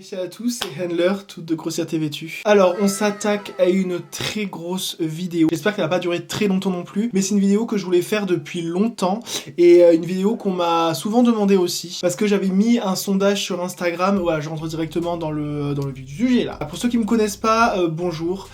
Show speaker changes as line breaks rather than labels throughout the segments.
Salut à tous, c'est Handler, toute de grossièreté vêtue. Alors, on s'attaque à une très grosse vidéo. J'espère qu'elle va pas durer très longtemps non plus, mais c'est une vidéo que je voulais faire depuis longtemps et une vidéo qu'on m'a souvent demandé aussi parce que j'avais mis un sondage sur Instagram. Voilà, je rentre directement dans le vif du sujet là. Pour ceux qui me connaissent pas, bonjour.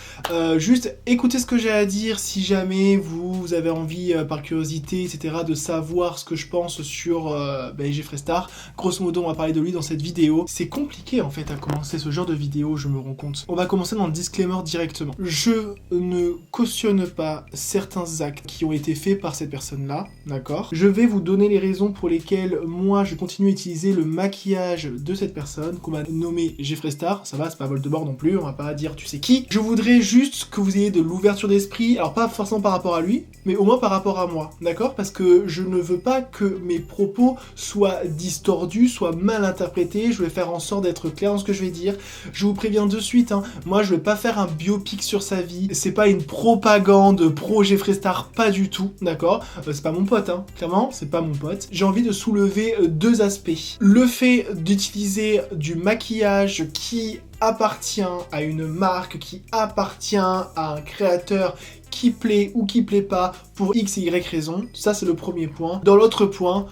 Juste écoutez ce que j'ai à dire si jamais vous avez envie, par curiosité, etc., de savoir ce que je pense sur Jeffree Star. Grosso modo, on va parler de lui dans cette vidéo. C'est compliqué en fait à commencer ce genre de vidéo, je me rends compte. On va commencer dans le disclaimer directement. Je ne cautionne pas certains actes qui ont été faits par cette personne-là, d'accord? Je vais vous donner les raisons pour lesquelles moi je continue à utiliser le maquillage de cette personne qu'on m'a nommé Jeffree Star. Ça va, c'est pas Voldemort non plus, on va pas dire tu sais qui. Je voudrais juste que vous ayez de l'ouverture d'esprit, alors pas forcément par rapport à lui, mais au moins par rapport à moi, d'accord? Parce que je ne veux pas que mes propos soient distordus, soient mal interprétés. Je vais faire en sorte d'être clair dans ce que je vais dire. Je vous préviens de suite, hein, moi je vais pas faire un biopic sur sa vie, c'est pas une propagande pro Jeffree Star, pas du tout, d'accord? C'est pas mon pote, hein, clairement, c'est pas mon pote. J'ai envie de soulever deux aspects. Le fait d'utiliser du maquillage qui appartient à une marque, qui appartient à un créateur qui plaît ou qui plaît pas pour X et Y raison, ça c'est le premier point. Dans l'autre point,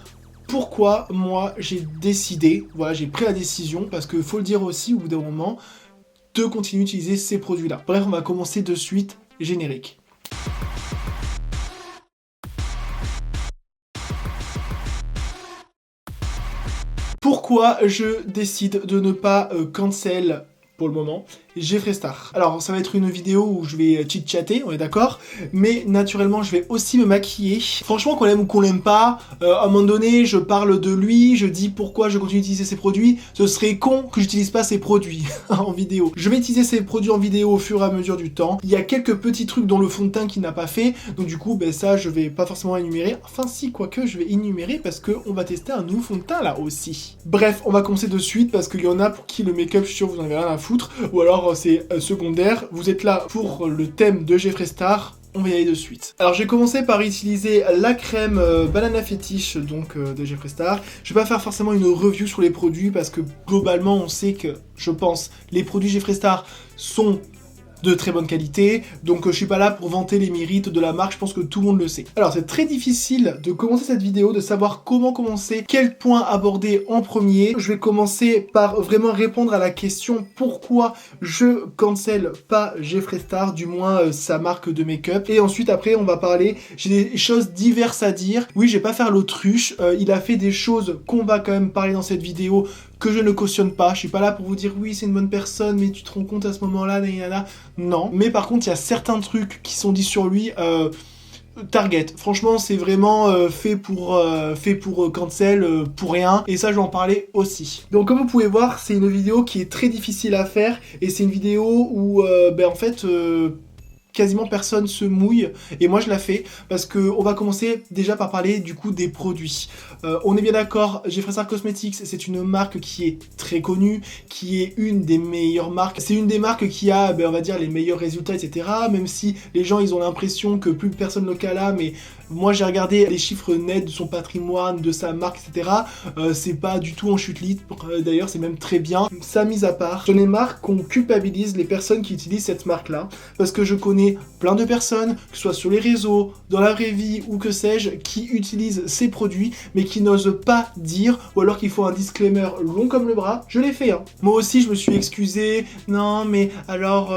pourquoi moi j'ai décidé, voilà, j'ai pris la décision, parce que faut le dire aussi au bout d'un moment, de continuer d'utiliser ces produits-là. Bref, on va commencer de suite, générique. Pourquoi je décide de ne pas cancel pour le moment Jeffree Star. Alors ça va être une vidéo où je vais chit-chatter, on est d'accord, mais naturellement je vais aussi me maquiller. Franchement, qu'on l'aime ou qu'on l'aime pas, à un moment donné je parle de lui, je dis pourquoi je continue d'utiliser ses produits. Ce serait con que j'utilise pas ses produits en vidéo. Je vais utiliser ses produits en vidéo au fur et à mesure du temps. Il y a quelques petits trucs dans le fond de teint qu'il n'a pas fait, donc du coup ça je vais pas forcément énumérer. Enfin si, quoique je vais énumérer parce qu'on va tester un nouveau fond de teint là aussi. Bref, on va commencer de suite parce qu'il y en a pour qui le make-up, je suis sûr vous en avez rien à foutre, ou alors c'est secondaire. Vous êtes là pour le thème de Jeffree Star, on va y aller de suite. Alors je vais commencer par utiliser la crème Banana Fetish donc de Jeffree Star. Je vais pas faire forcément une review sur les produits parce que globalement on sait que, je pense, les produits Jeffree Star sont de très bonne qualité, donc je suis pas là pour vanter les mérites de la marque, je pense que tout le monde le sait. Alors c'est très difficile de commencer cette vidéo, de savoir comment commencer, quel point aborder en premier. Je vais commencer par vraiment répondre à la question pourquoi je cancel pas Jeffree Star, du moins sa marque de make-up, et ensuite après on va parler, j'ai des choses diverses à dire. Oui, je vais pas faire l'autruche, il a fait des choses qu'on va quand même parler dans cette vidéo que je ne cautionne pas. Je suis pas là pour vous dire oui c'est une bonne personne mais tu te rends compte à ce moment-là, non. Mais par contre il y a certains trucs qui sont dits sur lui, Target. Franchement c'est vraiment fait pour cancel, pour rien, et ça je vais en parler aussi. Donc comme vous pouvez voir c'est une vidéo qui est très difficile à faire et c'est une vidéo où en fait quasiment personne se mouille, et moi je la fais parce que on va commencer déjà par parler du coup des produits. On est bien d'accord, Jeffree Star Cosmetics c'est une marque qui est très connue, qui est une des meilleures marques, c'est une des marques qui a on va dire les meilleurs résultats, etc. Même si les gens ils ont l'impression que plus personne ne le cala, mais moi j'ai regardé les chiffres nets de son patrimoine, de sa marque, etc. C'est pas du tout en chute libre, d'ailleurs c'est même très bien. Ça mis à part, j'en ai marre qu'on culpabilise les personnes qui utilisent cette marque là, parce que je connais plein de personnes, que ce soit sur les réseaux, dans la vraie vie ou que sais-je, qui utilisent ces produits mais qui n'osent pas dire, ou alors qu'il faut un disclaimer long comme le bras. Je l'ai fait, hein. Moi aussi je me suis excusé, non mais alors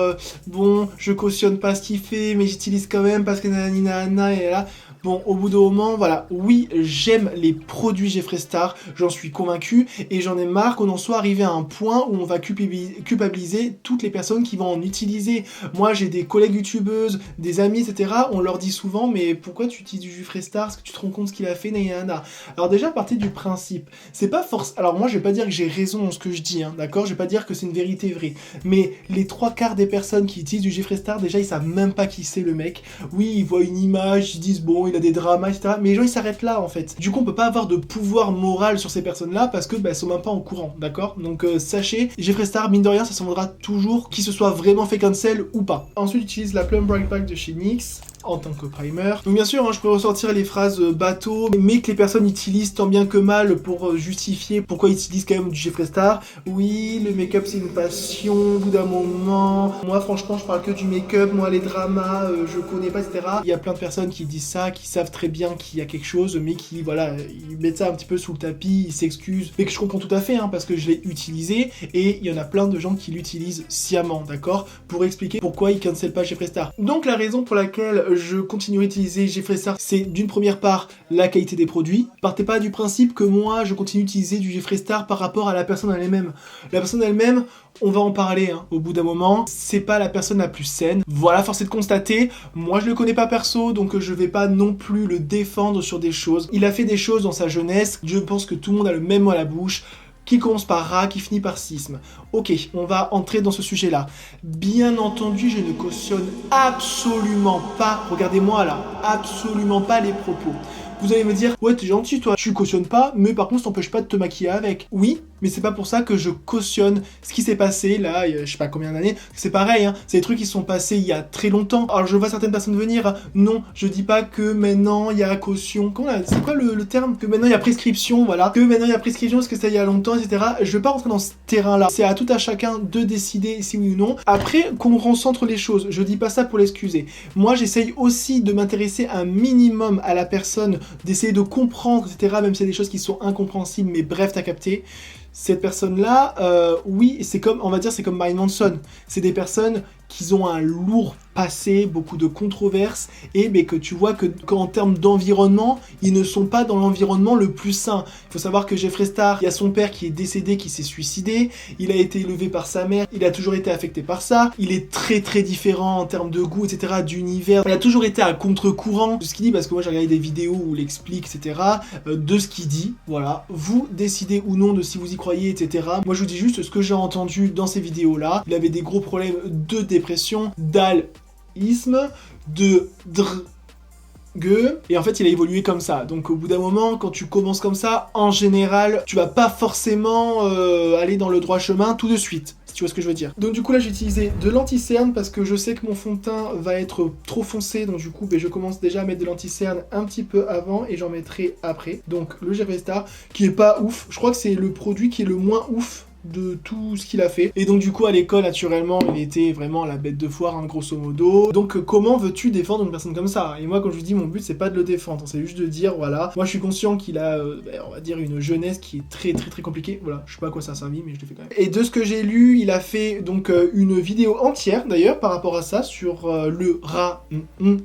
bon je cautionne pas ce qu'il fait mais j'utilise quand même parce que nanana et là. Bon, au bout d'un moment, voilà, oui, j'aime les produits Jeffree Star, j'en suis convaincu, et j'en ai marre qu'on en soit arrivé à un point où on va culpabiliser toutes les personnes qui vont en utiliser. Moi, j'ai des collègues youtubeuses, des amis, etc., on leur dit souvent, mais pourquoi tu utilises du Jeffree Star? Est-ce que tu te rends compte ce qu'il a fait, nanana. Alors déjà, partez du principe, c'est pas force. Alors moi, je vais pas dire que j'ai raison dans ce que je dis, hein, d'accord? Je vais pas dire que c'est une vérité vraie, mais les 3/4 des personnes qui utilisent du Jeffree Star, déjà, ils savent même pas qui c'est le mec. Oui, ils voient une image, ils disent, bon, il a des dramas, etc. Mais les gens ils s'arrêtent là en fait. Du coup on peut pas avoir de pouvoir moral sur ces personnes là parce que elles sont même pas au courant, d'accord? Donc sachez, Jeffree Star mine de rien ça s'en vaudra toujours, qu'il se soit vraiment fait cancel ou pas. Ensuite j'utilise la Plum Bright Pack de chez NYX. en tant que primer. Donc bien sûr, hein, je peux ressortir les phrases bateau, mais que les personnes utilisent tant bien que mal pour justifier pourquoi ils utilisent quand même du Jeffree Star. Oui, le make-up c'est une passion, au bout d'un moment. Moi franchement, je parle que du make-up, moi les dramas, je connais pas, etc. Il y a plein de personnes qui disent ça, qui savent très bien qu'il y a quelque chose, mais qui, voilà, ils mettent ça un petit peu sous le tapis, ils s'excusent. Mais que je comprends tout à fait, hein, parce que je l'ai utilisé, et il y en a plein de gens qui l'utilisent sciemment, d'accord, pour expliquer pourquoi ils cancellent pas Jeffree Star. Donc la raison pour laquelle je continue à utiliser Jeffree Star, c'est d'une première part la qualité des produits. Partez pas du principe que moi je continue d'utiliser du Jeffree Star par rapport à la personne elle-même. La personne elle-même, on va en parler, hein, au bout d'un moment, c'est pas la personne la plus saine. Voilà, force est de constater, moi je le connais pas perso, donc je vais pas non plus le défendre sur des choses. Il a fait des choses dans sa jeunesse, je pense que tout le monde a le même mot à la bouche, qui commence par ra, qui finit par sisme. Ok, on va entrer dans ce sujet-là. Bien entendu, je ne cautionne absolument pas, regardez-moi là, absolument pas les propos. Vous allez me dire, ouais t'es gentil toi, tu cautionnes pas, mais par contre ça t'empêche pas de te maquiller avec. Oui, mais c'est pas pour ça que je cautionne ce qui s'est passé là, je sais pas combien d'années. C'est pareil, hein, c'est des trucs qui sont passés il y a très longtemps. Alors je vois certaines personnes venir, non, je dis pas que maintenant il y a caution, c'est quoi le terme? Que maintenant il y a prescription, voilà. Que maintenant il y a prescription parce que ça il y a longtemps, etc. Je vais pas rentrer dans ce terrain-là. C'est à tout à chacun de décider si oui ou non. Après, qu'on recentre les choses, je dis pas ça pour l'excuser. Moi j'essaye aussi de m'intéresser un minimum à la personne, d'essayer de comprendre, etc. Même s'il y a des choses qui sont incompréhensibles, mais bref, t'as capté. Cette personne-là, oui, c'est comme, on va dire, c'est comme Marilyn Manson. C'est des personnes qui ont un lourd passé, beaucoup de controverses, et mais que tu vois qu'en termes d'environnement, ils ne sont pas dans l'environnement le plus sain. Il faut savoir que Jeffree Star, il y a son père qui est décédé, qui s'est suicidé, il a été élevé par sa mère, il a toujours été affecté par ça, il est très très différent en termes de goût, etc., d'univers, il a toujours été à contre-courant de ce qu'il dit, parce que moi j'ai regardé des vidéos où il explique, etc., de ce qu'il dit, voilà. Vous décidez ou non de si vous y croyez, etc. Moi je vous dis juste ce que j'ai entendu dans ces vidéos-là. Il avait des gros problèmes de dépression, d'alcoolisme, de et en fait il a évolué comme ça. Donc au bout d'un moment, quand tu commences comme ça, en général tu vas pas forcément aller dans le droit chemin tout de suite, si tu vois ce que je veux dire. Donc du coup là j'ai utilisé de l'anti-cerne parce que je sais que mon fond de teint va être trop foncé, donc du coup je commence déjà à mettre de l'anti-cerne un petit peu avant et j'en mettrai après. Donc le Jeffree Star qui est pas ouf, je crois que c'est le produit qui est le moins ouf de tout ce qu'il a fait. Et donc du coup à l'école naturellement il était vraiment la bête de foire, hein, grosso modo. Donc comment veux-tu défendre une personne comme ça? Et moi quand je vous dis, mon but c'est pas de le défendre, c'est juste de dire voilà, moi je suis conscient qu'il a on va dire une jeunesse qui est très très très compliquée, voilà, je sais pas à quoi ça a servi mais je l'ai fait quand même. Et de ce que j'ai lu, il a fait donc une vidéo entière d'ailleurs par rapport à ça sur le racisme.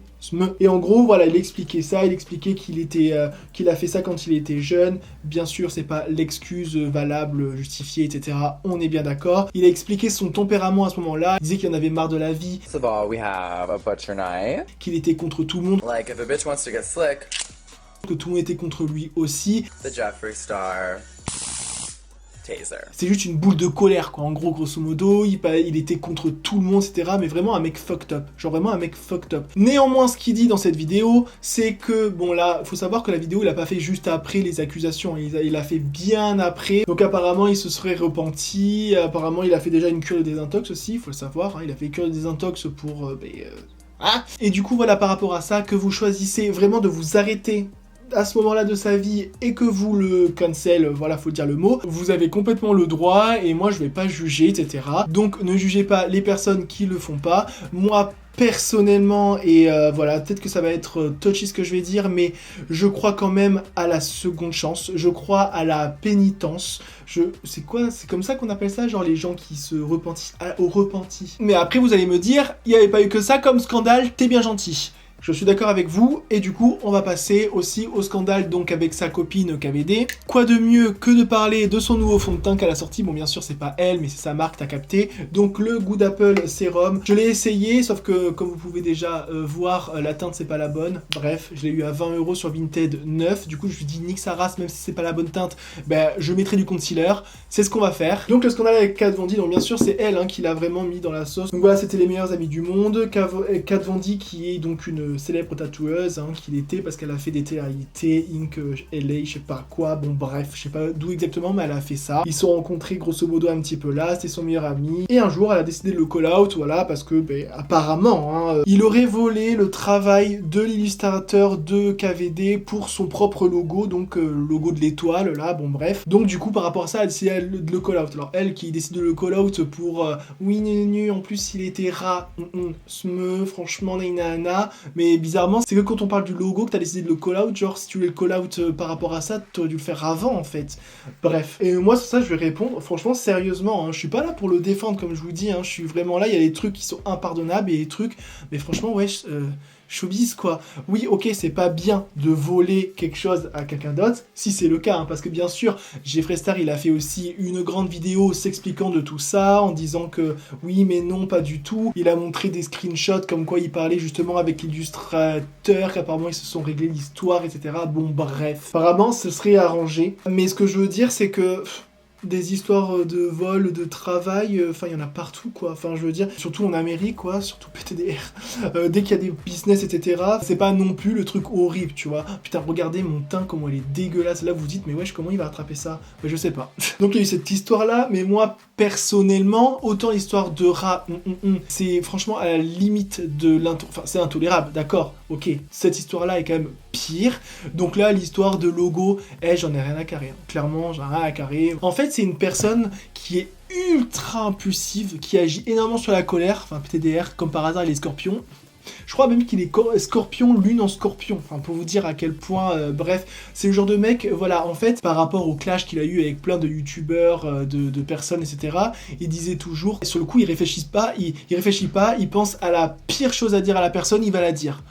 Et en gros, voilà, il expliquait ça, il expliquait qu'il a fait ça quand il était jeune. Bien sûr, c'est pas l'excuse valable, justifiée, etc. On est bien d'accord. Il a expliqué son tempérament à ce moment-là. Il disait qu'il en avait marre de la vie.
First of all, we have a butcher knife.
Qu'il était contre tout le monde.
Like, if a bitch wants to get slick,
que tout le monde était contre lui aussi.
The Jeffree Star taser.
C'est juste une boule de colère, quoi. En gros, grosso modo, il était contre tout le monde, etc. Mais vraiment un mec fucked up. Genre vraiment un mec fucked up. Néanmoins, ce qu'il dit dans cette vidéo, c'est que, bon là, faut savoir que la vidéo, il a pas fait juste après les accusations. Il a fait bien après. Donc apparemment, il se serait repenti. Apparemment, il a fait déjà une cure de désintox aussi, faut le savoir. Hein. Il a fait une cure de désintox pour... Et du coup, voilà, par rapport à ça, que vous choisissez vraiment de vous arrêter à ce moment-là de sa vie et que vous le cancel, voilà, faut dire le mot, vous avez complètement le droit et moi je vais pas juger, etc. Donc ne jugez pas les personnes qui le font pas. Moi personnellement, et voilà, peut-être que ça va être touchy ce que je vais dire, mais je crois quand même à la seconde chance, je crois à la pénitence, c'est quoi, c'est comme ça qu'on appelle ça, genre les gens qui se repentissent, au repenti. Mais après vous allez me dire, il n'y avait pas eu que ça comme scandale, t'es bien gentil. Je suis d'accord avec vous, et du coup, on va passer aussi au scandale donc avec sa copine KVD. Quoi de mieux que de parler de son nouveau fond de teint qu'elle a sorti. Bon, bien sûr, c'est pas elle, mais c'est sa marque, t'as capté. Donc, le Good Apple Sérum. Je l'ai essayé, sauf que, comme vous pouvez déjà voir, la teinte, c'est pas la bonne. Bref, je l'ai eu à 20 € sur Vinted 9. Du coup, je me suis dit, nique sa race, même si c'est pas la bonne teinte, ben, je mettrai du concealer. C'est ce qu'on va faire. Donc, le scandale avec Kat Von D, donc bien sûr, c'est elle hein, qui l'a vraiment mis dans la sauce. Donc voilà, c'était les meilleurs amis du monde. Kat Von D, qui est donc une une célèbre tatoueuse qu'il était parce qu'elle a fait des télé-réalités, Inc. LA, je sais pas quoi, bon bref, je sais pas d'où exactement, mais elle a fait ça. Ils se sont rencontrés grosso modo un petit peu là, c'était son meilleur ami, et un jour elle a décidé de le call out, voilà, parce que apparemment, il aurait volé le travail de l'illustrateur de KVD pour son propre logo, donc logo de l'étoile là, bon bref. Donc du coup par rapport à ça, elle décide de le call out. Alors elle qui décide de le call out pour oui en plus il était rat, franchement nanana, mais bizarrement c'est que quand on parle du logo que t'as décidé de le call out, genre si tu voulais le call out par rapport à ça, t'aurais dû le faire avant en fait. Bref, et moi sur ça je vais répondre, franchement sérieusement, je suis pas là pour le défendre comme je vous dis, je suis vraiment là, il y a des trucs qui sont impardonnables et des trucs, mais franchement ouais, showbiz quoi. Oui ok c'est pas bien de voler quelque chose à quelqu'un d'autre, si c'est le cas, parce que bien sûr Jeffree Star il a fait aussi une grande vidéo s'expliquant de tout ça, en disant que oui mais non pas du tout, il a montré des screenshots comme quoi il parlait justement avec l'illustrateur, qu'apparemment ils se sont réglés l'histoire etc, bon bref, apparemment ce serait arrangé, mais ce que je veux dire c'est que des histoires de vol, de travail, il y en a partout quoi, je veux dire, surtout en Amérique quoi, surtout PTDR, dès qu'il y a des business etc, c'est pas non plus le truc horrible tu vois, putain regardez mon teint comment il est dégueulasse, là vous vous dites mais wesh comment il va attraper ça, je sais pas. Donc il y a eu cette histoire là, mais moi personnellement, autant l'histoire de rat, c'est franchement à la limite de c'est intolérable, d'accord, ok, cette histoire là est quand même pire, donc là l'histoire de logo, j'en ai rien à carrer, clairement j'en ai rien à carrer. En fait c'est une personne qui est ultra impulsive, qui agit énormément sur la colère, PTDR comme par hasard il est scorpion. Je crois même qu'il est scorpion, lune en scorpion, pour vous dire à quel point, bref, c'est le genre de mec, voilà, en fait, par rapport au clash qu'il a eu avec plein de youtubeurs, de personnes, etc., il disait toujours, sur le coup, il réfléchit pas, il pense à la pire chose à dire à la personne, il va la dire.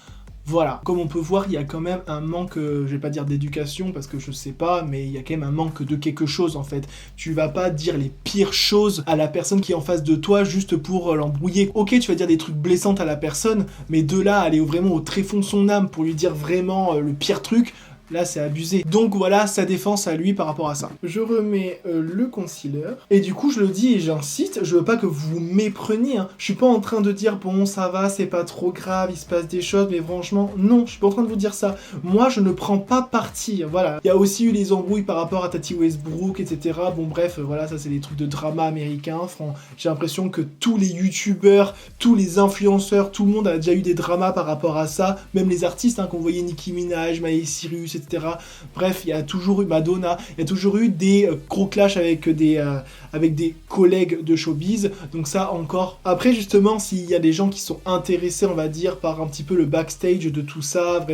Voilà, comme on peut voir, il y a quand même un manque, je vais pas dire d'éducation parce que je sais pas, mais il y a quand même un manque de quelque chose en fait. Tu vas pas dire les pires choses à la personne qui est en face de toi juste pour l'embrouiller. Ok, tu vas dire des trucs blessants à la personne, mais de là à aller vraiment au tréfonds de son âme pour lui dire vraiment le pire truc, là c'est abusé. Donc voilà sa défense à lui par rapport à ça. Je remets le concealer. Et du coup je le dis et j'insiste, je veux pas que vous mépreniez. Je suis pas en train de dire bon ça va, c'est pas trop grave, il se passe des choses, mais franchement non, je suis pas en train de vous dire ça. Moi je ne prends pas parti, voilà. Il y a aussi eu les embrouilles par rapport à Tati Westbrook, etc. Bon bref, voilà, ça c'est des trucs de drama américain. J'ai l'impression que tous les youtubeurs, tous les influenceurs, tout le monde a déjà eu des dramas par rapport à ça. Même les artistes, qu'on voyait Nicki Minaj, Miley Cyrus, etc. Bref, il y a toujours eu Madonna, il y a toujours eu des gros clashs avec des collègues de showbiz, donc ça encore. Après justement, s'il y a des gens qui sont intéressés, on va dire, par un petit peu le backstage de tout ça,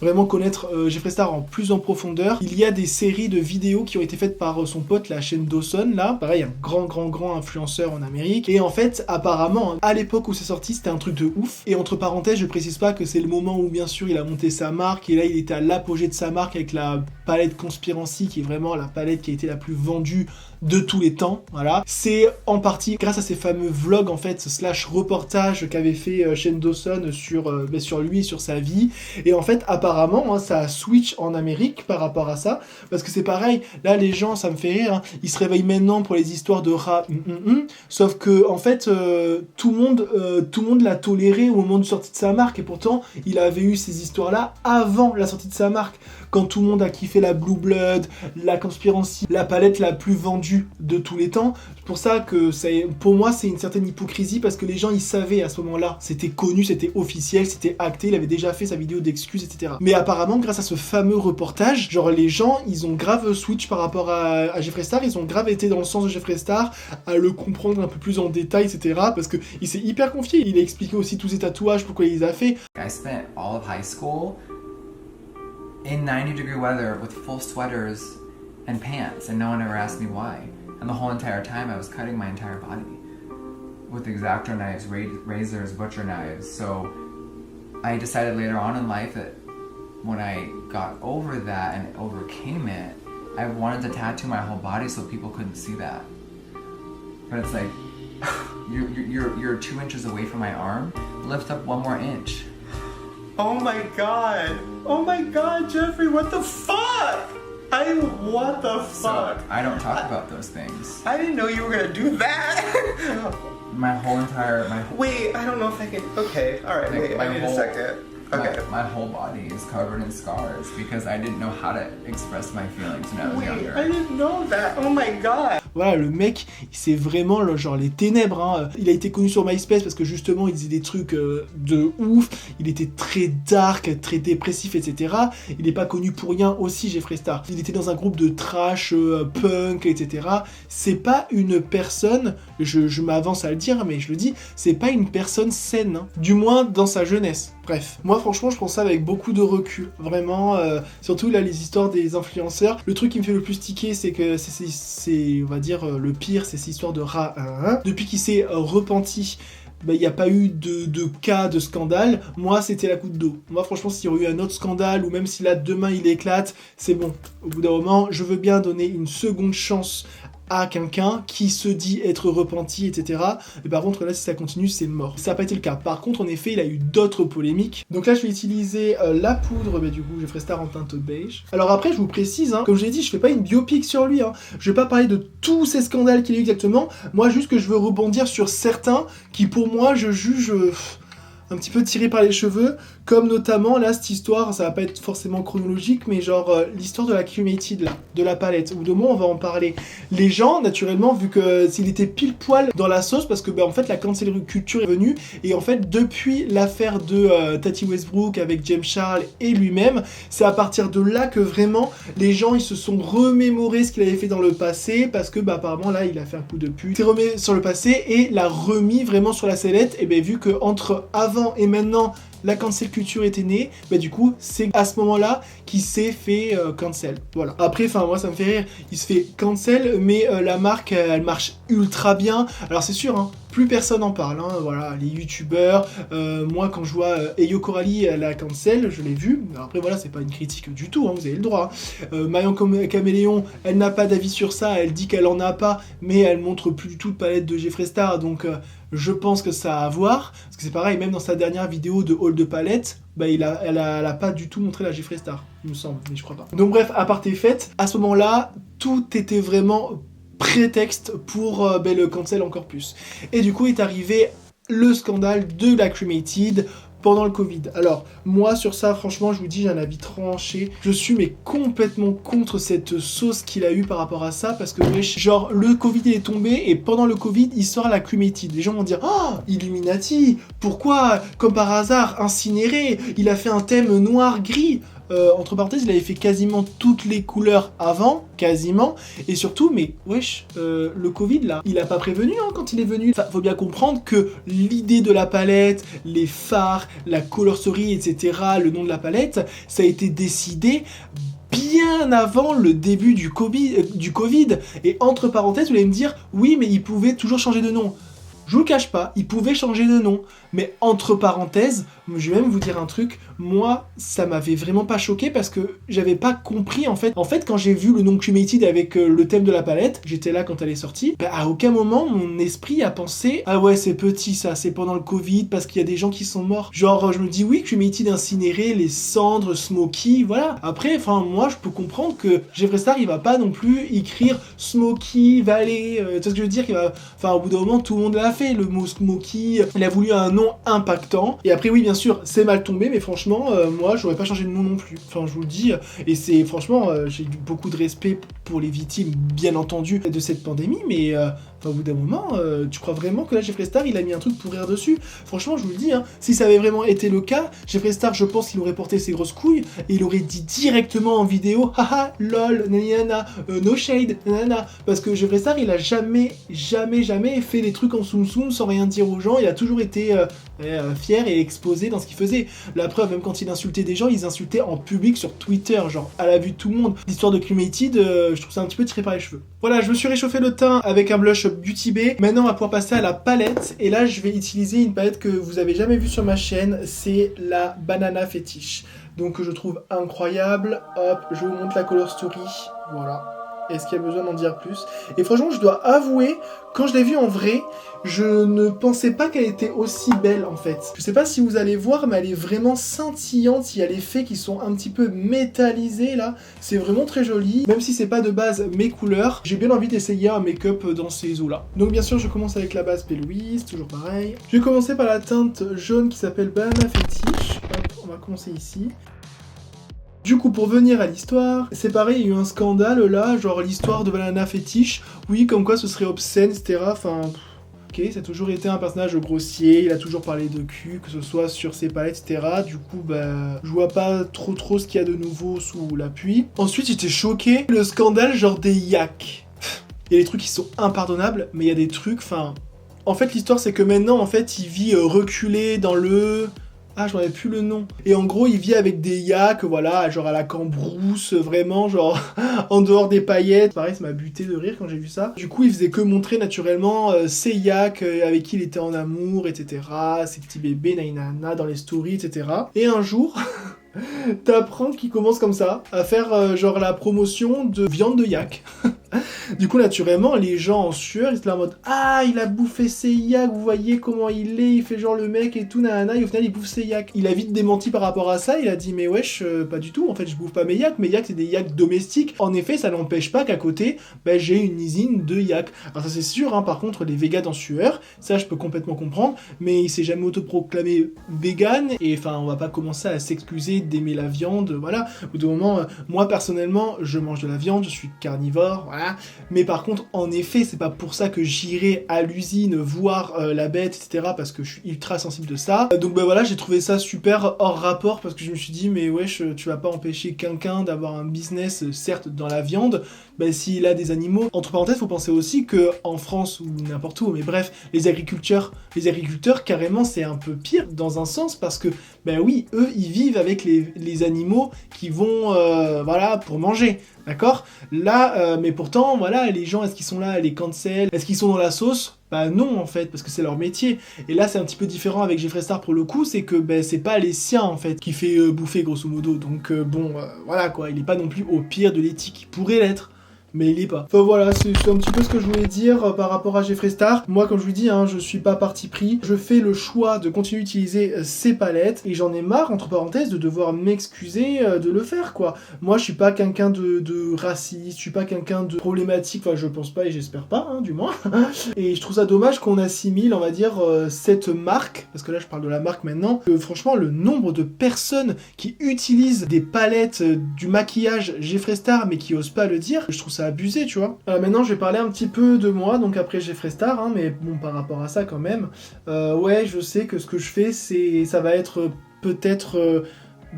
vraiment connaître Jeffree Star en profondeur, il y a des séries de vidéos qui ont été faites par son pote, la chaîne Dawson, là, pareil, un grand influenceur en Amérique, et en fait, apparemment, à l'époque où c'est sorti, c'était un truc de ouf, et entre parenthèses, je précise pas que c'est le moment où, bien sûr, il a monté sa marque, et là, il était à l'apogée de sa marque avec la palette Conspiracy, qui est vraiment la palette qui a été la plus vendue de tous les temps, voilà. C'est en partie grâce à ces fameux vlogs, en fait, slash reportages qu'avait fait Shane Dawson sur lui et sur sa vie, et en fait, apparemment, ça a switch en Amérique par rapport à ça, parce que c'est pareil, là, les gens, ça me fait rire, ils se réveillent maintenant pour les histoires de rats, sauf que, en fait, tout le monde l'a toléré au moment de sortie de sa marque, et pourtant, il avait eu ces histoires-là avant la sortie de sa marque, quand tout le monde a kiffé la Blue Blood, la Conspiracy, la palette la plus vendue de tous les temps. C'est pour ça que pour moi c'est une certaine hypocrisie, parce que les gens ils savaient à ce moment-là, c'était connu, c'était officiel, c'était acté, il avait déjà fait sa vidéo d'excuses, etc. Mais apparemment grâce à ce fameux reportage, genre les gens ils ont grave switch par rapport à Jeffree Star, ils ont grave été dans le sens de Jeffree Star, à le comprendre un peu plus en détail, etc. Parce que il s'est hyper confié, il a expliqué aussi tous ses tatouages, pourquoi il les a fait.
I spent all of high school in 90-degree weather with full sweaters and pants, and no one ever asked me why. And the whole entire time I was cutting my entire body with X-Acto knives, razors, butcher knives. So I decided later on in life that when I got over that and overcame it, I wanted to tattoo my whole body so people couldn't see that. But it's like, you're 2 inches away from my arm, lift up 1 more inch.
Oh my god, Jeffree, what the fuck? What the fuck?
So, I don't talk about those things.
I didn't know you were gonna do that.
My whole
Wait, I don't know if I can. Okay, alright,
Like,
wait, I need a second. Okay.
My whole body is covered in scars because I didn't know how to express my feelings when I was
Wait,
younger.
I didn't know that. Oh my god.
Voilà, le mec, c'est vraiment genre les ténèbres. Hein. Il a été connu sur MySpace parce que justement, il disait des trucs de ouf. Il était très dark, très dépressif, etc. Il n'est pas connu pour rien aussi, Jeffree Star. Il était dans un groupe de trash, punk, etc. C'est pas une personne, je m'avance à le dire, mais je le dis, c'est pas une personne saine. Hein. Du moins dans sa jeunesse. Bref, moi franchement, je prends ça avec beaucoup de recul. Vraiment, surtout là, les histoires des influenceurs. Le truc qui me fait le plus tiquer, c'est que c'est on va dire, le pire, c'est cette histoire de rat. Depuis qu'il s'est repenti, il n'y a pas eu de cas de scandale. Moi, c'était la goutte d'eau. Moi, franchement, s'il y aurait eu un autre scandale, ou même si là, demain, il éclate, c'est bon. Au bout d'un moment, je veux bien donner une seconde chance à quelqu'un qui se dit être repenti, etc. Et par contre, là, si ça continue, c'est mort. Ça n'a pas été le cas. Par contre, en effet, il a eu d'autres polémiques. Donc là, je vais utiliser la poudre, du coup, Jeffree Star en teinte beige. Alors après, je vous précise, hein, comme je l'ai dit, je fais pas une biopic sur lui. Hein. Je vais pas parler de tous ces scandales qu'il a eu exactement. Moi, juste que je veux rebondir sur certains qui, pour moi, je juge un petit peu tirés par les cheveux, comme notamment là cette histoire, ça va pas être forcément chronologique, mais genre l'histoire de la cremated là, de la palette. Au bout d'un moment on va en parler. Les gens naturellement, vu que s'il était pile poil dans la sauce, parce que en fait la cancel culture est venue, et en fait depuis l'affaire de Tati Westbrook avec James Charles et lui-même, c'est à partir de là que vraiment les gens ils se sont remémorés ce qu'il avait fait dans le passé, parce que apparemment là il a fait un coup de pute, il s'est remis sur le passé et l'a remis vraiment sur la sellette, et vu que entre avant et maintenant la cancel culture était née, du coup c'est à ce moment-là qu'il s'est fait cancel. Voilà. Après, moi ça me fait rire, il se fait cancel, mais la marque elle marche ultra bien. Alors c'est sûr, hein, plus personne en parle, hein, voilà, les youtubeurs, moi quand je vois Eyo Coralie la cancel, je l'ai vu. Alors après voilà, c'est pas une critique du tout, hein, vous avez le droit. Marion Caméléon, elle n'a pas d'avis sur ça, elle dit qu'elle en a pas, mais elle montre plus du tout de palette de Jeffree Star, donc je pense que ça a à voir, parce que c'est pareil, même dans sa dernière vidéo de haul de palette, elle a pas du tout montré la Jeffree Star, il me semble, mais je crois pas. Donc bref, à part tes fêtes, à ce moment-là, tout était vraiment prétexte pour le cancel encore plus. Et du coup est arrivé le scandale de la cremated pendant le Covid. Alors, moi, sur ça, franchement, je vous dis, j'ai un avis tranché. Je suis complètement contre cette sauce qu'il a eue par rapport à ça, parce que, genre, le Covid, il est tombé, et pendant le Covid, il sort la cremated. Les gens vont dire, oh, Illuminati, pourquoi, comme par hasard, incinéré, il a fait un thème noir-gris. Entre parenthèses, il avait fait quasiment toutes les couleurs avant, quasiment, et surtout, le Covid là, il a pas prévenu hein, quand il est venu. Enfin, faut bien comprendre que l'idée de la palette, les fards, la colostory, etc., le nom de la palette, ça a été décidé bien avant le début du Covid. Et entre parenthèses, vous allez me dire, oui, mais il pouvait toujours changer de nom. Je vous le cache pas, il pouvait changer de nom. Mais entre parenthèses, je vais même vous dire un truc, moi, ça m'avait vraiment pas choqué parce que j'avais pas compris en fait. En fait, quand j'ai vu le nom cremated avec le thème de la palette, j'étais là quand elle est sortie, à aucun moment mon esprit a pensé « Ah ouais, c'est petit ça, c'est pendant le Covid parce qu'il y a des gens qui sont morts. » Genre, je me dis oui, cremated incinéré, les cendres, smoky, voilà. Après, moi, je peux comprendre que Jeffree Star, il va pas non plus écrire smoky, valley, tu vois ce que je veux dire, au bout d'un moment, tout le monde l'a fait, le mot smoky, il a voulu un nom impactant. Et après, oui, bien sûr, c'est mal tombé, mais franchement, moi, j'aurais pas changé de nom non plus. Enfin, je vous le dis, et c'est franchement, j'ai eu beaucoup de respect pour les victimes, bien entendu, de cette pandémie, mais au bout d'un moment, tu crois vraiment que là, Jeffree Star, il a mis un truc pour rire dessus? Franchement, je vous le dis, hein, si ça avait vraiment été le cas, Jeffree Star, je pense qu'il aurait porté ses grosses couilles et il aurait dit directement en vidéo, haha, lol, nanana, no shade, nanana, parce que Jeffree Star, il a jamais fait des trucs en soum-soum sans rien dire aux gens, il a toujours été fier et exposé dans ce qu'il faisait. La preuve, même quand il insultait des gens, ils insultaient en public sur Twitter, genre à la vue de tout le monde. L'histoire de cremated, je trouve ça un petit peu tiré par les cheveux. Voilà, je me suis réchauffé le teint avec un blush Beauty Bay. Maintenant, on va pouvoir passer à la palette. Et là, je vais utiliser une palette que vous avez jamais vue sur ma chaîne. C'est la Banana Fetish. Donc, je trouve incroyable. Hop, je vous montre la color story. Voilà. Est-ce qu'il y a besoin d'en dire plus? Et franchement, je dois avouer, quand je l'ai vue en vrai, je ne pensais pas qu'elle était aussi belle en fait. Je sais pas si vous allez voir, mais elle est vraiment scintillante. Il y a les faits qui sont un petit peu métallisés là. C'est vraiment très joli. Même si c'est pas de base mes couleurs, j'ai bien envie d'essayer un make-up dans ces eaux là. Donc bien sûr, je commence avec la base P. Louise, toujours pareil. Je vais commencer par la teinte jaune qui s'appelle Banana Fetish. Hop, on va commencer ici. Du coup, pour venir à l'histoire, c'est pareil, il y a eu un scandale là, genre l'histoire de Banana Fétiche, oui, comme quoi ce serait obscène, etc. Enfin, ok, ça a toujours été un personnage grossier, il a toujours parlé de cul, que ce soit sur ses palettes, etc. Du coup, bah, je vois pas trop ce qu'il y a de nouveau sous la pluie. Ensuite, j'étais choqué, le scandale genre des yaks. Il y a des trucs qui sont impardonnables, mais il y a des trucs, enfin... En fait, l'histoire, c'est que maintenant, en fait, il vit reculé dans le... Ah, j'en avais plus le nom. Et en gros, il vit avec des yaks, voilà, genre à la Cambrousse, vraiment, genre en dehors des paillettes. Pareil, ça m'a buté de rire quand j'ai vu ça. Du coup, il faisait que montrer naturellement ses yaks avec qui il était en amour, etc. Ses petits bébés, naïnana, dans les stories, etc. Et un jour... T'apprends qu'il commence comme ça, à faire genre la promotion de viande de yak. Du coup, naturellement, les gens en sueur, ils étaient là en mode « Ah, il a bouffé ses yaks, vous voyez comment il est, il fait genre le mec et tout, nanana, et au final, il bouffe ses yaks. » Il a vite démenti par rapport à ça, il a dit « Mais wesh, pas du tout, en fait, je bouffe pas mes yaks c'est des yaks domestiques. » En effet, ça n'empêche pas qu'à côté, bah, j'ai une usine de yaks. Alors ça, c'est sûr, hein, par contre, les végans en sueur, ça, je peux complètement comprendre, mais il s'est jamais autoproclamé vegan, et enfin, on va pas commencer à s'excuser d'aimer la viande, voilà. Au bout d'un moment, moi, personnellement, je mange de la viande, je suis carnivore, voilà. Mais par contre, en effet, c'est pas pour ça que j'irai à l'usine voir la bête, etc. parce que je suis ultra sensible de ça. Donc bah voilà, j'ai trouvé ça super hors rapport parce que je me suis dit, mais wesh, tu vas pas empêcher quelqu'un d'avoir un business, certes, dans la viande, bah s'il a des animaux. Entre parenthèses, faut penser aussi que en France ou n'importe où, mais bref, les agriculteurs, carrément, c'est un peu pire dans un sens parce que, bah oui, eux, ils vivent avec les animaux qui vont, voilà, pour manger. D'accord ? Là, mais pourtant, voilà, les gens, est-ce qu'ils sont là, les cancel ? Est-ce qu'ils sont dans la sauce ? Bah non, en fait, parce que c'est leur métier. Et là, c'est un petit peu différent avec Jeffree Star pour le coup, c'est que bah, c'est pas les siens, en fait, qui fait bouffer, grosso modo. Donc, voilà, quoi, il est pas non plus au pire de l'éthique. Il pourrait l'être, mais il est pas. Enfin voilà, c'est un petit peu ce que je voulais dire par rapport à Jeffree Star. Moi, comme je vous dis, hein, je suis pas parti pris. Je fais le choix de continuer d'utiliser ces palettes et j'en ai marre, entre parenthèses, de devoir m'excuser de le faire, quoi. Moi, je suis pas quelqu'un de raciste, je suis pas quelqu'un de problématique, enfin, je pense pas et j'espère pas, hein, du moins. Et je trouve ça dommage qu'on assimile, on va dire, cette marque, parce que là, je parle de la marque maintenant, que franchement, le nombre de personnes qui utilisent des palettes, du maquillage Jeffree Star, mais qui osent pas le dire, je trouve ça abusé, tu vois. Maintenant, je vais parler un petit peu de moi, donc après Jeffree Star, hein, mais bon, par rapport à ça, quand même, ouais, je sais que ce que je fais, ça va être peut-être...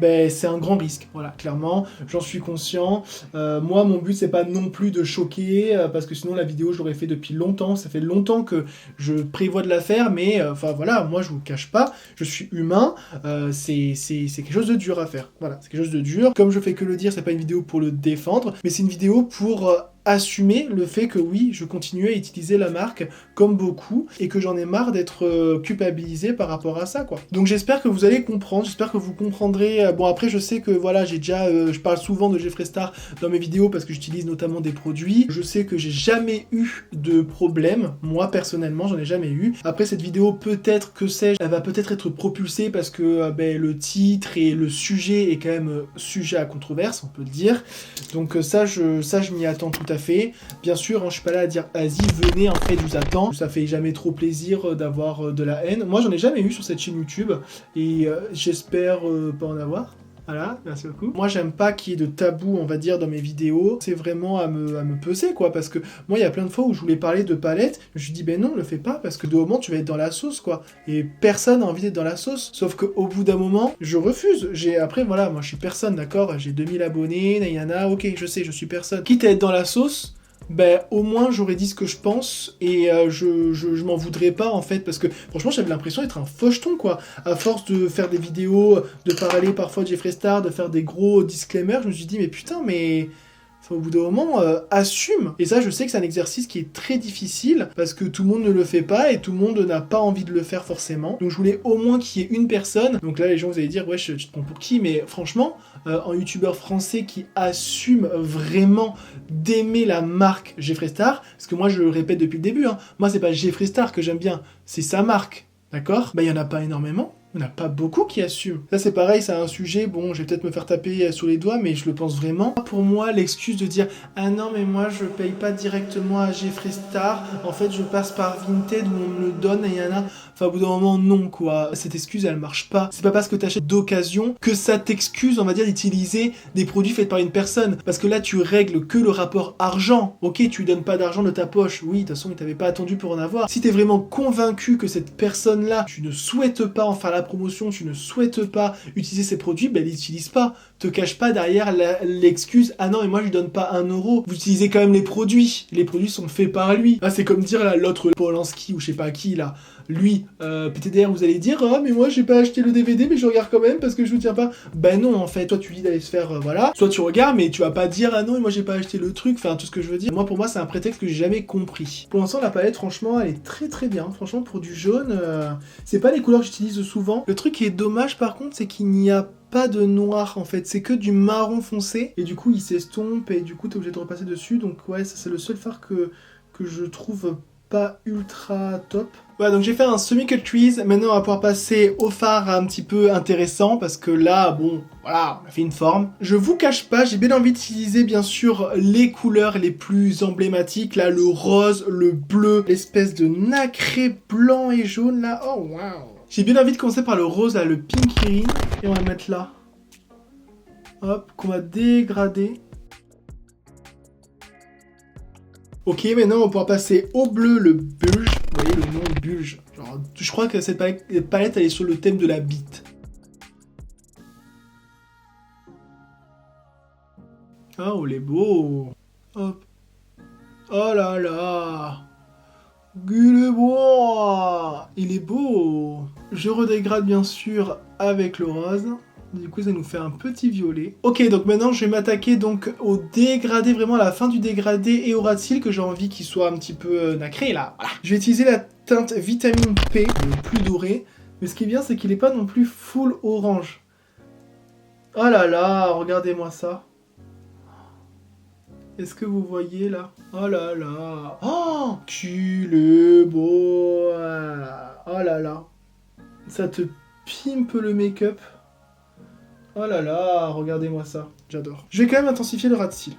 ben, c'est un grand risque, voilà, clairement, j'en suis conscient. Moi, mon but, c'est pas non plus de choquer, parce que sinon, la vidéo, je l'aurais fait depuis longtemps. Ça fait longtemps que je prévois de la faire, mais, enfin, voilà, moi, je vous le cache pas, je suis humain, c'est quelque chose de dur à faire. Voilà, c'est quelque chose de dur. Comme je fais que le dire, c'est pas une vidéo pour le défendre, mais c'est une vidéo pour... assumer le fait que oui, je continue à utiliser la marque comme beaucoup et que j'en ai marre d'être culpabilisé par rapport à ça, quoi. Donc j'espère que vous allez comprendre, j'espère que vous comprendrez. Bon, après, je sais que voilà, j'ai déjà, je parle souvent de Jeffree Star dans mes vidéos parce que j'utilise notamment des produits. Je sais que j'ai jamais eu de problème, moi personnellement, j'en ai jamais eu. Après cette vidéo, peut-être, que sais-je, elle va peut-être être propulsée parce que ben, le titre et le sujet est quand même sujet à controverse, on peut le dire. Donc ça, je m'y attends tout à fait. Bien sûr, hein, je suis pas là à dire vas-y, venez, en fait, je vous attends. Ça fait jamais trop plaisir d'avoir de la haine. Moi, j'en ai jamais eu sur cette chaîne YouTube et j'espère pas en avoir. Voilà, merci beaucoup. Moi, j'aime pas qu'il y ait de tabou, on va dire, dans mes vidéos. C'est vraiment à me peser, quoi, parce que moi, il y a plein de fois où je voulais parler de palettes, je me suis dit, ben non, le fais pas, parce que de moment, tu vas être dans la sauce, quoi. Et personne n'a envie d'être dans la sauce. Sauf qu'au bout d'un moment, je refuse. Après, voilà, moi, je suis personne, d'accord. J'ai 2000 abonnés, Nayana, ok, je sais, je suis personne. Quitte à être dans la sauce, ben au moins j'aurais dit ce que je pense et je m'en voudrais pas en fait parce que franchement j'avais l'impression d'être un faucheton quoi, à force de faire des vidéos, de parler parfois de Jeffree Star, de faire des gros disclaimers, je me suis dit mais putain mais... au bout d'un moment, assume. Et ça, je sais que c'est un exercice qui est très difficile parce que tout le monde ne le fait pas et tout le monde n'a pas envie de le faire forcément. Donc je voulais au moins qu'il y ait une personne. Donc là, les gens, vous allez dire, ouais, tu te prends pour qui? Mais franchement, un youtubeur français qui assume vraiment d'aimer la marque Jeffree Star, parce que moi, je le répète depuis le début, hein, moi, c'est pas Jeffree Star que j'aime bien, c'est sa marque. D'accord ? Bah, il y en a pas énormément. On n'a pas beaucoup qui assument. Ça c'est pareil, c'est un sujet, bon, je vais peut-être me faire taper sur les doigts, mais je le pense vraiment. Pour moi, l'excuse de dire « Ah non, mais moi je paye pas directement à Jeffree Star, en fait je passe par Vinted où on me le donne et y en a... » Enfin, au bout d'un moment, non, quoi. Cette excuse, elle marche pas. C'est pas parce que t'achètes d'occasion que ça t'excuse, on va dire, d'utiliser des produits faits par une personne. Parce que là, tu règles que le rapport argent. Ok, tu lui donnes pas d'argent de ta poche. Oui, de toute façon, il t'avait pas attendu pour en avoir. Si t'es vraiment convaincu que cette personne-là, tu ne souhaites pas en faire la promotion, tu ne souhaites pas utiliser ces produits, ben, l'utilise pas. Te cache pas derrière l'excuse « Ah non, et moi, je lui donne pas 1 euro. » Vous utilisez quand même les produits. Les produits sont faits par lui. Là, c'est comme dire, là, l'autre Polanski ou je sais pas qui, là. Lui, PTDR, vous allez dire « Ah, mais moi, j'ai pas acheté le DVD, mais je regarde quand même parce que je vous tiens pas. » Ben non, en fait. Toi, tu dis d'aller se faire, voilà. Soit tu regardes, mais tu vas pas dire « Ah non, et moi, j'ai pas acheté le truc. » Enfin, tout ce que je veux dire. Moi, pour moi, c'est un prétexte que j'ai jamais compris. Pour l'instant, la palette, franchement, elle est très très bien. Franchement, pour du jaune, c'est pas les couleurs que j'utilise souvent. Le truc qui est dommage, par contre, c'est qu'il n'y a pas de noir en fait, c'est que du marron foncé et du coup il s'estompe et du coup t'es obligé de repasser dessus, donc ouais, ça c'est le seul fard que je trouve pas ultra top. Voilà, donc j'ai fait un semi-cut crease, maintenant on va pouvoir passer au fard un petit peu intéressant parce que là, bon, voilà, on a fait une forme. Je vous cache pas, j'ai bien envie d'utiliser bien sûr les couleurs les plus emblématiques, là le rose, le bleu, l'espèce de nacré blanc et jaune là, oh waouh. J'ai bien envie de commencer par le rose, là, le Pinky Ring, et on va le mettre là. Hop, qu'on va dégrader. Ok, maintenant on va pouvoir passer au bleu, le bulge. Vous voyez le nom bulge. Genre, je crois que cette palette, elle est sur le thème de la bite. Oh, il est beau. Hop. Oh là là. Il est beau. Il est beau. Je redégrade bien sûr avec le rose. Du coup, ça nous fait un petit violet. Ok, donc maintenant, je vais m'attaquer donc au dégradé, vraiment à la fin du dégradé et au ras de cils que j'ai envie qu'il soit un petit peu nacré, là. Voilà. Je vais utiliser la teinte Vitamine P, le plus doré. Mais ce qui est bien, c'est qu'il n'est pas non plus full orange. Oh là là, regardez-moi ça. Est-ce que vous voyez là? Oh là là. Oh, qu'il est beau. Oh là là. Ça te pimpe le make-up. Oh là là, regardez-moi ça. J'adore. Je vais quand même intensifier le ras de cils.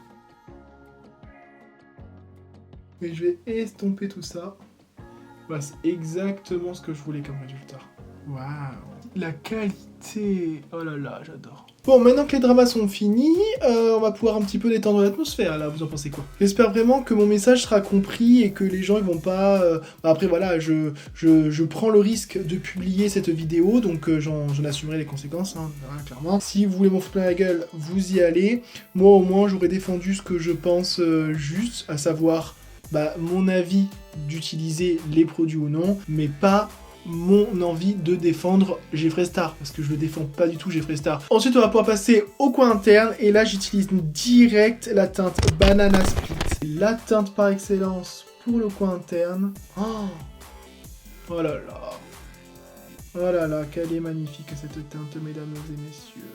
Et je vais estomper tout ça. Voilà, c'est exactement ce que je voulais comme résultat. Waouh. La qualité. Oh là là, j'adore. Bon, maintenant que les dramas sont finis, on va pouvoir un petit peu détendre l'atmosphère, là, vous en pensez quoi? J'espère vraiment que mon message sera compris et que les gens ils vont pas... Après, voilà, je prends le risque de publier cette vidéo, donc j'en assumerai les conséquences, hein, voilà, clairement. Si vous voulez m'en foutre la gueule, vous y allez. Moi, au moins, j'aurais défendu ce que je pense juste, à savoir mon avis d'utiliser les produits ou non, mais pas... mon envie de défendre Jeffree Star, parce que je le défends pas du tout Jeffree Star. Ensuite on va pouvoir passer au coin interne, et là j'utilise direct la teinte Banana Split. La teinte par excellence pour le coin interne. Oh là là. Oh là là, qu'elle est magnifique cette teinte, mesdames et messieurs.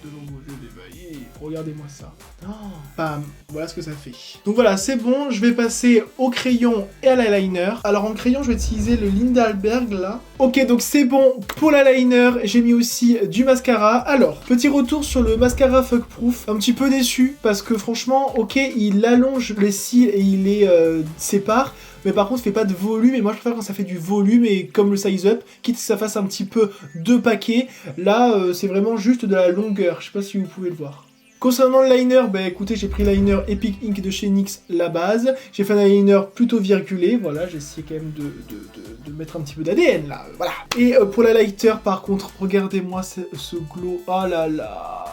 Devant vos yeux débahis, regardez-moi ça. Oh, bam, voilà ce que ça fait. Donc voilà, c'est bon, je vais passer au crayon et à l'eyeliner. Alors en crayon, je vais utiliser le Lindalberg là. Ok, donc c'est bon pour l'eyeliner, j'ai mis aussi du mascara. Alors, petit retour sur le mascara Fuck Proof. Un petit peu déçu, parce que franchement, ok, il allonge les cils et il les sépare. Mais par contre, il fait pas de volume, et moi je préfère quand ça fait du volume, et comme le size up, quitte que ça fasse un petit peu de paquet. Là, c'est vraiment juste de la longueur, je sais pas si vous pouvez le voir. Concernant le liner, écoutez, j'ai pris le liner Epic Ink de chez NYX, la base. J'ai fait un liner plutôt virgulé, voilà, j'ai essayé quand même de mettre un petit peu d'ADN là, voilà. Et pour la lighter, par contre, regardez-moi ce glow, oh là là.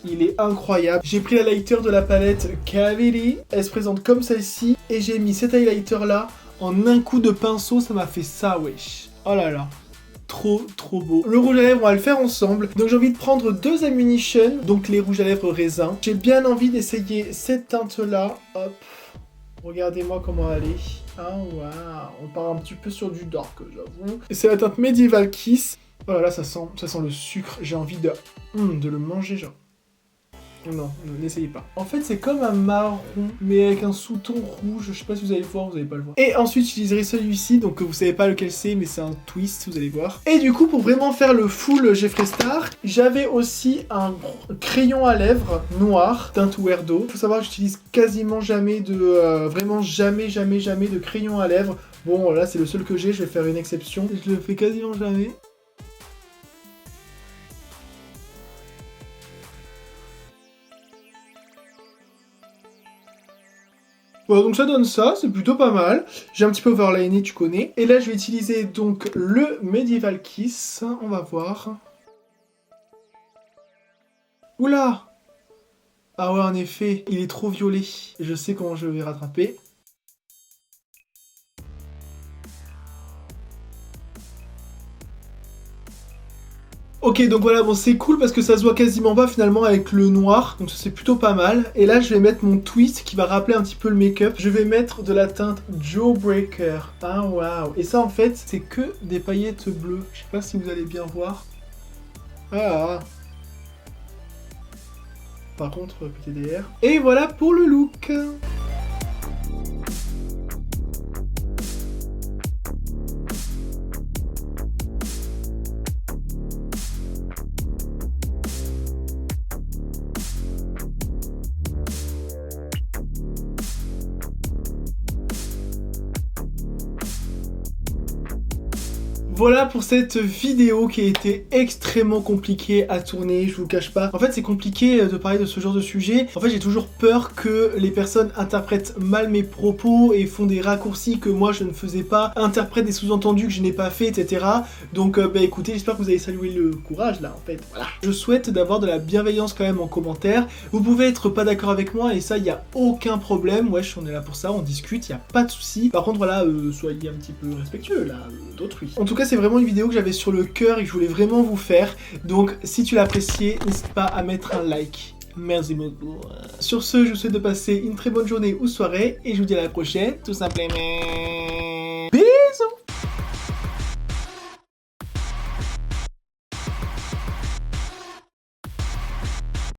Il est incroyable. J'ai pris la lighter de la palette Cavalry. Elle se présente comme celle-ci. Et j'ai mis cet highlighter là en un coup de pinceau. Ça m'a fait ça, wesh. Oh là là. Trop beau. Le rouge à lèvres, on va le faire ensemble. Donc j'ai envie de prendre 2 Ammunition. Donc les rouges à lèvres raisin. J'ai bien envie d'essayer cette teinte là. Hop. Regardez-moi comment elle est. Ah waouh. On part un petit peu sur du dark, j'avoue. Et c'est la teinte Medieval Kiss. Voilà, là ça sent le sucre. J'ai envie de le manger, genre. Non, n'essayez pas. En fait, c'est comme un marron, mais avec un sous-ton rouge. Je sais pas si vous allez le voir, vous allez pas le voir. Et ensuite, j'utiliserai celui-ci, donc vous savez pas lequel c'est, mais c'est un twist, vous allez voir. Et du coup, pour vraiment faire le full Jeffree Star, j'avais aussi un crayon à lèvres noir, teinte Wear d'eau. Faut savoir que j'utilise quasiment jamais de... vraiment jamais de crayon à lèvres. Bon, là, c'est le seul que j'ai, je vais faire une exception. Je le fais quasiment jamais. Voilà, donc ça donne ça, c'est plutôt pas mal. J'ai un petit peu overliné, tu connais. Et là, je vais utiliser donc le Medieval Kiss. On va voir. Oula! Ah ouais, en effet, il est trop violet. Je sais comment je vais rattraper. Ok, donc voilà, bon c'est cool parce que ça se voit quasiment pas finalement avec le noir, donc ça c'est plutôt pas mal. Et là je vais mettre mon twist qui va rappeler un petit peu le make-up. Je vais mettre de la teinte Jawbreaker. Ah waouh. Et ça en fait c'est que des paillettes bleues. Je sais pas si vous allez bien voir. Ah. Par contre, PTDR. Et voilà pour le look. Voilà pour cette vidéo qui a été extrêmement compliquée à tourner, je vous le cache pas. En fait, c'est compliqué de parler de ce genre de sujet. En fait, j'ai toujours peur que les personnes interprètent mal mes propos et font des raccourcis que moi je ne faisais pas, interprètent des sous-entendus que je n'ai pas fait, etc. Donc, bah écoutez, j'espère que vous avez salué le courage là, en fait. Voilà. Je souhaite d'avoir de la bienveillance quand même en commentaire. Vous pouvez être pas d'accord avec moi et ça, il n'y a aucun problème. Wesh, on est là pour ça, on discute, il n'y a pas de souci. Par contre, voilà, soyez un petit peu respectueux là, d'autrui. En tout cas, c'est vraiment une vidéo que j'avais sur le cœur et que je voulais vraiment vous faire. Donc, si tu l'as apprécié, n'hésite pas à mettre un like. Merci beaucoup. Sur ce, je vous souhaite de passer une très bonne journée ou soirée et je vous dis à la prochaine, tout simplement. Bisous!